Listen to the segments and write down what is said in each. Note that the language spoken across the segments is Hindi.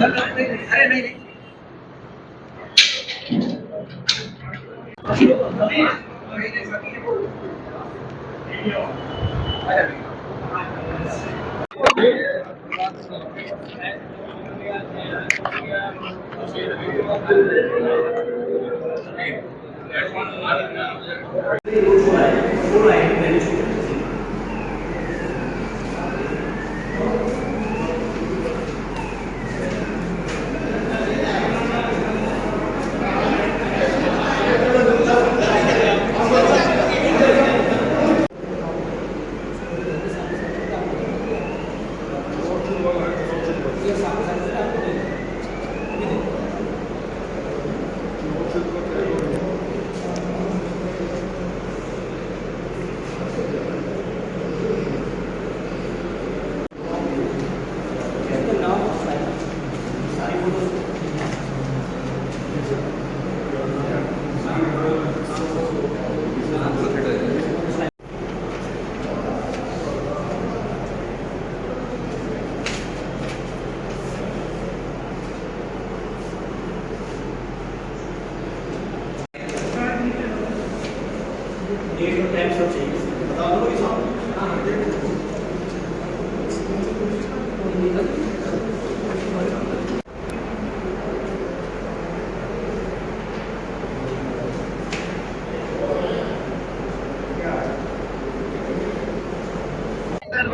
अरे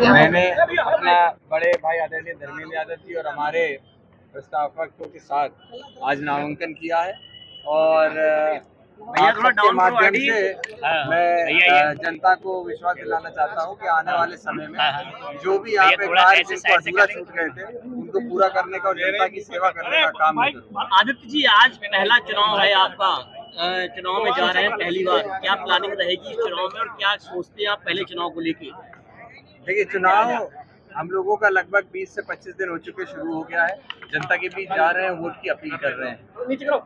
नहीं मैंने अपना बड़े भाई आदरणीय धर्मेंद्र यादव जी और हमारे प्रस्तावकों के साथ आज नामांकन किया है और आप सबके माध्यम से मैं जनता को विश्वास दिलाना चाहता हूं कि आने वाले समय में जो भी यहाँ पे कार्य जिनको अधूरा छूट गए थे उनको पूरा करने का और जनता की सेवा करने का काम करूंगा। आदित्य जी, आज पहला चुनाव है आपका, चुनाव में जा रहे हैं पहली बार, क्या प्लानिंग रहेगी इस चुनाव में और क्या सोचते हैं आप पहले चुनाव को लेके? देखिए, चुनाव हम लोगों का लगभग 20 से 25 दिन हो चुके शुरू हो गया है। जनता के बीच जा रहे हैं, वोट की अपील कर रहे हैं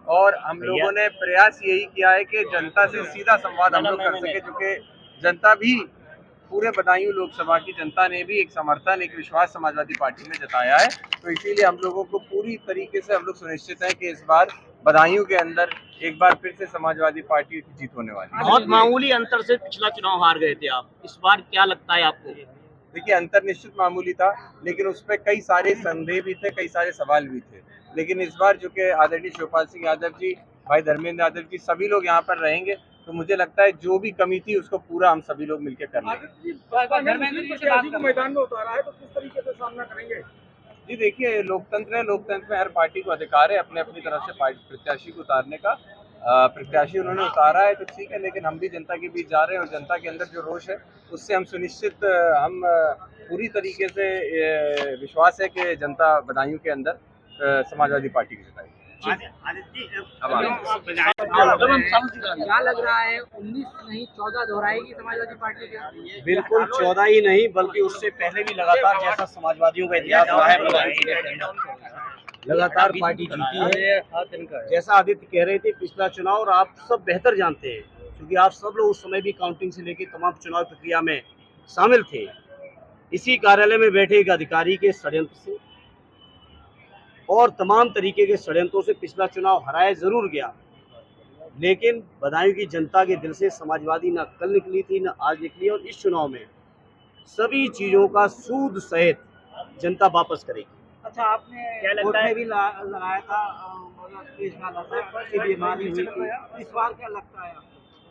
और हम लोगों ने प्रयास यही किया है कि जनता से सीधा संवाद हम लोग कर सके, क्योंकि जनता भी पूरे बदायूं लोकसभा की जनता ने भी एक समर्थन, एक विश्वास समाजवादी पार्टी में जताया है। तो इसीलिए हम लोगों को पूरी तरीके से हम लोग सुनिश्चित है कि इस बार बदायूं के अंदर एक बार फिर से समाजवादी पार्टी की जीत होने वाली है। बहुत मामूली अंतर से पिछला चुनाव हार गए थे आप, इस बार क्या लगता है आपको? देखिए, अंतर निश्चित मामूली था, लेकिन उस पर कई सारे संदेह भी थे, कई सारे सवाल भी थे। लेकिन इस बार जो कि आदरणीय शिवपाल सिंह यादव जी, भाई धर्मेंद्र यादव जी, सभी लोग यहाँ पर रहेंगे, तो मुझे लगता है जो भी कमी थी उसको पूरा हम सभी लोग मिलकर कर लेंगे। मैदान में उतारा है तो किस तरीके से सामना करेंगे? जी देखिए, लोकतंत्र है, लोकतंत्र में हर पार्टी को अधिकार है अपने अपनी तरफ से प्रत्याशी को उतारने का। प्रत्याशी उन्होंने उतारा है तो ठीक है, लेकिन हम भी जनता के बीच जा रहे हैं और जनता के अंदर जो रोष है उससे हम सुनिश्चित हम पूरी तरीके से विश्वास है कि जनता बदायूं के अंदर समाजवादी पार्टी की जिताएगी। क्या लग रहा है 19 नहीं 14 दोहराएगी समाजवादी पार्टी क्या? बिल्कुल 14 ही नहीं बल्कि उससे पहले भी लगातार, जैसा समाजवादियों का इतिहास रहा है, लगातार पार्टी जीती है। जैसा आदित्य कह रहे थे, पिछला चुनाव, और आप सब बेहतर जानते हैं क्योंकि आप सब लोग उस समय भी काउंटिंग से लेकर तमाम चुनाव प्रक्रिया में शामिल थे। इसी कार्यालय में बैठे एक अधिकारी के षड्यंत्र से और तमाम तरीके के षड्यंत्रों से पिछला चुनाव हराया जरूर गया, लेकिन बदायूं की जनता के दिल से समाजवादी न कल निकली थी न आज निकली, और इस चुनाव में सभी चीज़ों का सूद सहित जनता वापस करेगी। अच्छा, आपने वोट में भी लगाया था, बीमारी हुई थी, इस बार क्या लगता है आपको?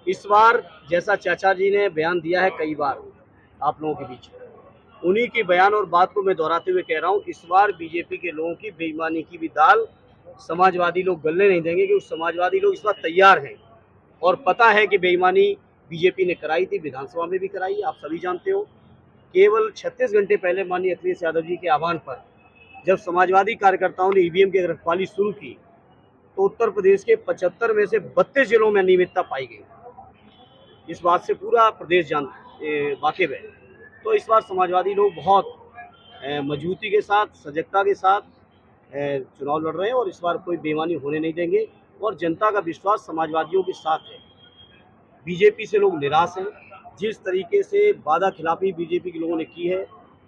इस बार जैसा चाचा जी ने बयान दिया है कई बार आप लोगों के बीच, उन्हीं की बयान और बात को मैं दोहराते हुए कह रहा हूँ, इस बार बीजेपी के लोगों की बेईमानी की भी दाल समाजवादी लोग गलने नहीं देंगे, क्योंकि समाजवादी लोग इस बार तैयार हैं और पता है कि बेईमानी बीजेपी ने कराई थी, विधानसभा में भी कराई, आप सभी जानते हो। केवल 36 घंटे पहले माननीय अखिलेश यादव जी के आह्वान पर जब समाजवादी कार्यकर्ताओं ने ईवीएम की रखवाली शुरू की तो उत्तर प्रदेश के 75 में से 32 जिलों में अनियमितता पाई गई। इस बात से पूरा प्रदेश वाकिफ है। तो इस बार समाजवादी लोग बहुत मजबूती के साथ, सजगता के साथ चुनाव लड़ रहे हैं और इस बार कोई बेईमानी होने नहीं देंगे और जनता का विश्वास समाजवादियों के साथ है। बीजेपी से लोग निराश हैं, जिस तरीके से वादा खिलाफी बीजेपी के लोगों ने की है,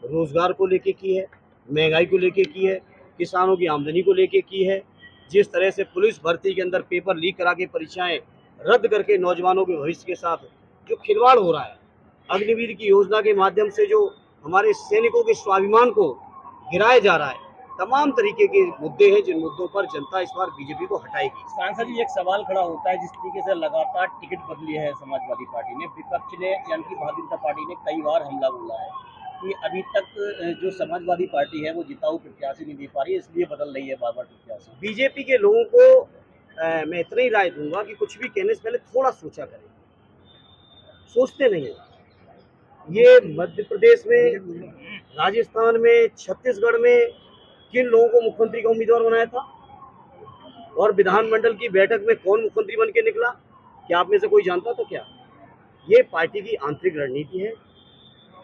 रोजगार को लेके की है, महंगाई को लेके की है, किसानों की आमदनी को लेके की है, जिस तरह से पुलिस भर्ती के अंदर पेपर लीक करा के परीक्षाएं रद्द करके नौजवानों के भविष्य के साथ जो खिलवाड़ हो रहा है, अग्निवीर की योजना के माध्यम से जो हमारे सैनिकों के स्वाभिमान को गिराया जा रहा है, तमाम तरीके के मुद्दे हैं जिन मुद्दों पर जनता इस बार बीजेपी को हटाएगी। सांसद जी, एक सवाल खड़ा होता है, जिस तरीके से लगातार टिकट बदली है समाजवादी पार्टी ने, विपक्ष ने यानी कि भारतीय जनता पार्टी ने कई बार हमला बोला है कि अभी तक जो समाजवादी पार्टी है वो जिताऊ प्रत्याशी नहीं दे पा रही है, इसलिए बदल रही है बार बार प्रत्याशी। बीजेपी के लोगों को मैं इतना ही राय दूंगा कि कुछ भी कहने से पहले थोड़ा सोचा करें, सोचते नहीं है। ये मध्य प्रदेश में, राजस्थान में, छत्तीसगढ़ में किन लोगों को मुख्यमंत्री का उम्मीदवार बनाया था और विधानमंडल की बैठक में कौन मुख्यमंत्री बन के निकला, क्या आप में से कोई जानता था क्या? ये पार्टी की आंतरिक रणनीति है।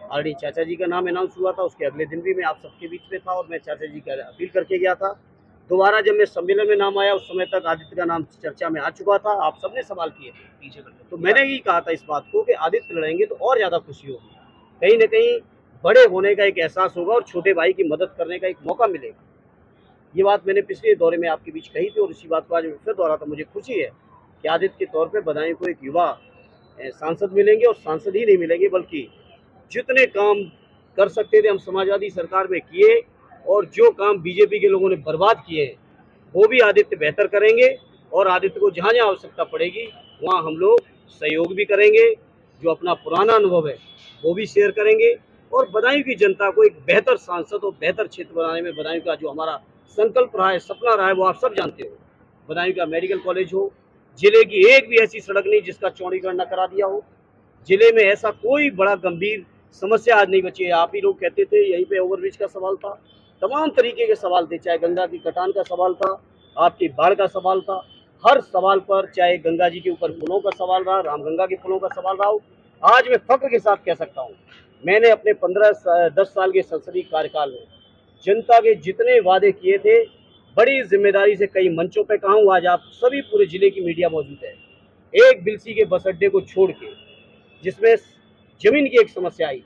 ऑलरेडी चाचा जी का नाम अनाउंस हुआ था, उसके अगले दिन भी मैं आप सबके बीच में था और मैं चाचा जी का अपील करके गया था। दोबारा जब मैं सम्मेलन में नाम आया उस समय तक आदित्य का नाम चर्चा में आ चुका था, आप सबने सवाल किए थे पीछे करके, तो मैंने ही कहा था इस बात को कि आदित्य लड़ेंगे तो और ज़्यादा खुशी होगी, कहीं ना कहीं बड़े होने का एक एहसास होगा और छोटे भाई की मदद करने का एक मौका मिलेगा। ये बात मैंने पिछले दौरे में आपके बीच कही थी और इसी बात को आज फिर दोहराता। मुझे खुशी है कि आदित्य के तौर पर बदायूं को एक युवा सांसद मिलेंगे, और सांसद ही नहीं मिलेंगे बल्कि जितने काम कर सकते थे हम समाजवादी सरकार में किए, और जो काम बीजेपी के लोगों ने बर्बाद किए हैं वो भी आदित्य बेहतर करेंगे। और आदित्य को जहाँ जहाँ आवश्यकता पड़ेगी वहाँ हम लोग सहयोग भी करेंगे, जो अपना पुराना अनुभव है वो भी शेयर करेंगे, और बदायूं की जनता को एक बेहतर सांसद और बेहतर क्षेत्र बनाने में बदायूं का जो हमारा संकल्प रहा है, सपना रहा है, वो आप सब जानते हो। बदायूं का मेडिकल कॉलेज हो, जिले की एक भी ऐसी सड़क नहीं जिसका चौड़ीकरण न करा दिया हो, जिले में ऐसा कोई बड़ा गंभीर समस्या आज नहीं बची है। आप ही लोग कहते थे यहीं पे ओवरब्रिज का सवाल था, तमाम तरीके के सवाल थे, चाहे गंगा की कटान का सवाल था, आपकी बाढ़ का सवाल था, हर सवाल पर, चाहे गंगा जी के ऊपर पुलों का सवाल रहा, रामगंगा के पुलों का सवाल रहा हो। आज मैं फख्र के साथ कह सकता हूँ, मैंने अपने 10 साल के संसदीय कार्यकाल में जनता के जितने वादे किए थे बड़ी जिम्मेदारी से कई मंचों पे कहा हूँ। आज आप सभी पूरे जिले की मीडिया मौजूद है। एक बिलसी के बस अड्डे को छोड़ के, जिसमें जमीन की एक समस्या आई,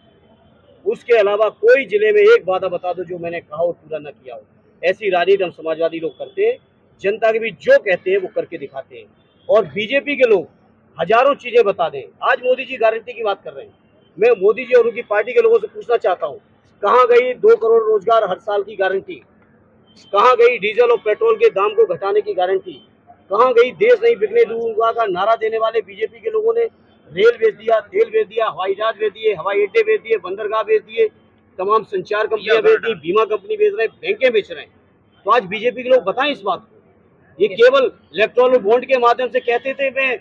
उसके अलावा कोई जिले में एक वादा बता दो जो मैंने कहा और पूरा न किया हो। ऐसी राजनीति हम समाजवादी लोग करते हैं, जनता के बीच जो कहते हैं वो करके दिखाते हैं। और बीजेपी के लोग हजारों चीजें बता दें, आज मोदी जी गारंटी की बात कर रहे हैं, मैं मोदी जी और उनकी पार्टी के लोगों से पूछना चाहता हूँ, कहाँ गई 2 करोड़ रोजगार हर साल की गारंटी? कहाँ गई डीजल और पेट्रोल के दाम को घटाने की गारंटी? कहाँ गई देश नहीं बिकने दूंगा का नारा देने वाले बीजेपी के लोगों ने? रेल बेच दिया, तेल बेच दिया, हवाई जहाज बेच दिए, हवाई अड्डे बेच दिए, बंदरगाह बेच दिए, तमाम संचार कंपनियां बेच दी, बीमा कंपनी बेच रहे हैं, बैंकें बेच रहे हैं। तो आज बीजेपी के लोग बताएं इस बात को। ये केवल इलेक्ट्रॉनिक बॉन्ड के माध्यम से कहते थे मैं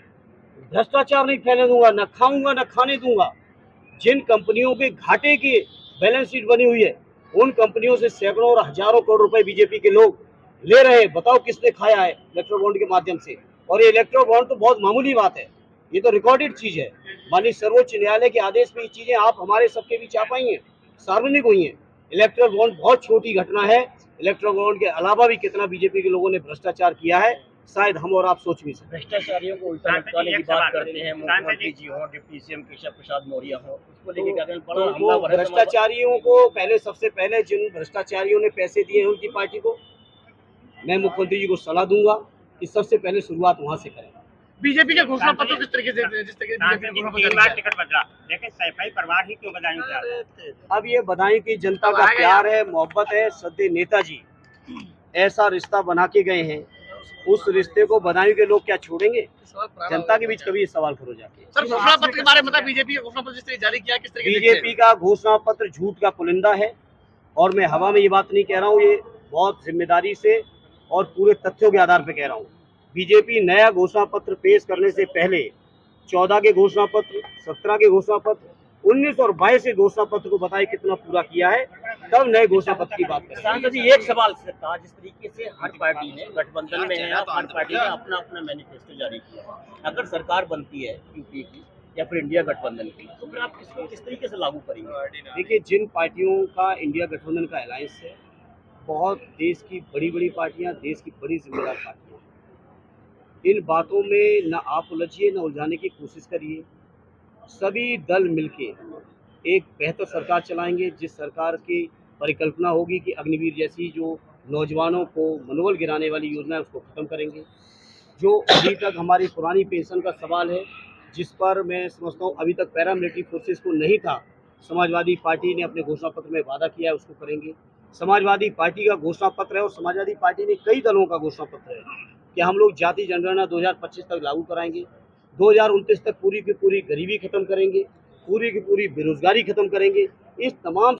भ्रष्टाचार नहीं फैलने दूंगा, न खाऊंगा न खाने दूंगा। जिन कंपनियों के घाटे की बैलेंस शीट बनी हुई है, उन कंपनियों से सैकड़ों और हजारों करोड़ रुपए बीजेपी के लोग ले रहे हैं। बताओ किसने खाया है इलेक्ट्रो बॉन्ड के माध्यम से? और ये इलेक्ट्रो बॉन्ड तो बहुत मामूली बात है, ये तो रिकॉर्डेड चीज है। माननीय सर्वोच्च न्यायालय के आदेश में ये चीजें आप हमारे सबके बीच आ पाई हैं, सार्वजनिक हुई हैं। इलेक्ट्रो बॉन्ड बहुत छोटी घटना है। इलेक्ट्रो बॉन्ड के अलावा भी कितना बीजेपी के लोगों ने भ्रष्टाचार किया है, शायद हम और आप सोच भी सकते। भ्रष्टाचारियों को उल्टा लटकाने की बात करते हैं, मुख्यमंत्री जी हो, डिप्टी सीएम केशव प्रसाद मौर्य हो, उसको लेके क्या कहें? बड़ा हमलावर है भ्रष्टाचारियों को सबसे पहले जिन भ्रष्टाचारियों ने पैसे दिए हैं उनकी पार्टी को मैं मुख्यमंत्री जी को सलाह दूंगा कि सबसे पहले शुरुआत वहां से करें। बीजेपी के घोषणा पत्र किस तरीके से, जिस तरीके से टिकट बदला, लेकिन सैफई परिवार ही क्यों बदायूं से आता है? अब ये बदायूं की जनता का प्यार है, मोहब्बत है, सद्य नेताजी ऐसा रिश्ता बना के गए हैं, उस रिश्ते को बदायूं के लोग क्या छोड़ेंगे? जनता के बीच कभी ये सवाल करो जाके। सर, घोषणा पत्र के बारे में बता, बीजेपी का घोषणा पत्र जिस तरीके जारी किया, किस तरीके से? बीजेपी का घोषणा पत्र झूठ का पुलिंदा है, और मैं हवा में ये बात नहीं कह रहा हूँ, ये बहुत जिम्मेदारी से और पूरे तथ्यों के आधार पर कह रहा हूँ। बीजेपी नया घोषणा पत्र पेश करने से पहले 14 के घोषणा पत्र, 17 के घोषणा पत्र, 19 और 22 के घोषणा पत्र को बताए कितना पूरा किया है, तब नए घोषणा पत्र की बात करें। सांसद जी, एक सवाल था, जिस तरीके से हर पार्टी ने गठबंधन में है, हर पार्टी ने अपना अपना मैनिफेस्टो जारी किया है। अगर सरकार बनती है यूपी की या फिर इंडिया गठबंधन की, तो फिर आप इसको किस तरीके से लागू करेंगे? देखिए, जिन पार्टियों का इंडिया गठबंधन का अलायंस है, बहुत देश की बड़ी बड़ी पार्टियां, देश की बड़ी जिम्मेदार पार्टियां, इन बातों में न आप उलझिए, न उलझाने की कोशिश करिए। सभी दल मिलके एक बेहतर सरकार चलाएंगे, जिस सरकार की परिकल्पना होगी कि अग्निवीर जैसी जो नौजवानों को मनोबल गिराने वाली योजना है उसको ख़त्म करेंगे। जो अभी तक हमारी पुरानी पेंशन का सवाल है, जिस पर मैं समझता हूँ अभी तक पैरामिलिट्री फोर्सेस को नहीं था, समाजवादी पार्टी ने अपने घोषणा पत्र में वादा किया है, उसको करेंगे। समाजवादी पार्टी का घोषणा पत्र है और समाजवादी पार्टी ने कई दलों का घोषणा पत्र है कि हम लोग जाति जनगणना 2025 तक लागू कराएंगे, 2029 तक पूरी की पूरी गरीबी खत्म करेंगे, पूरी की पूरी बेरोजगारी खत्म करेंगे। इस तमाम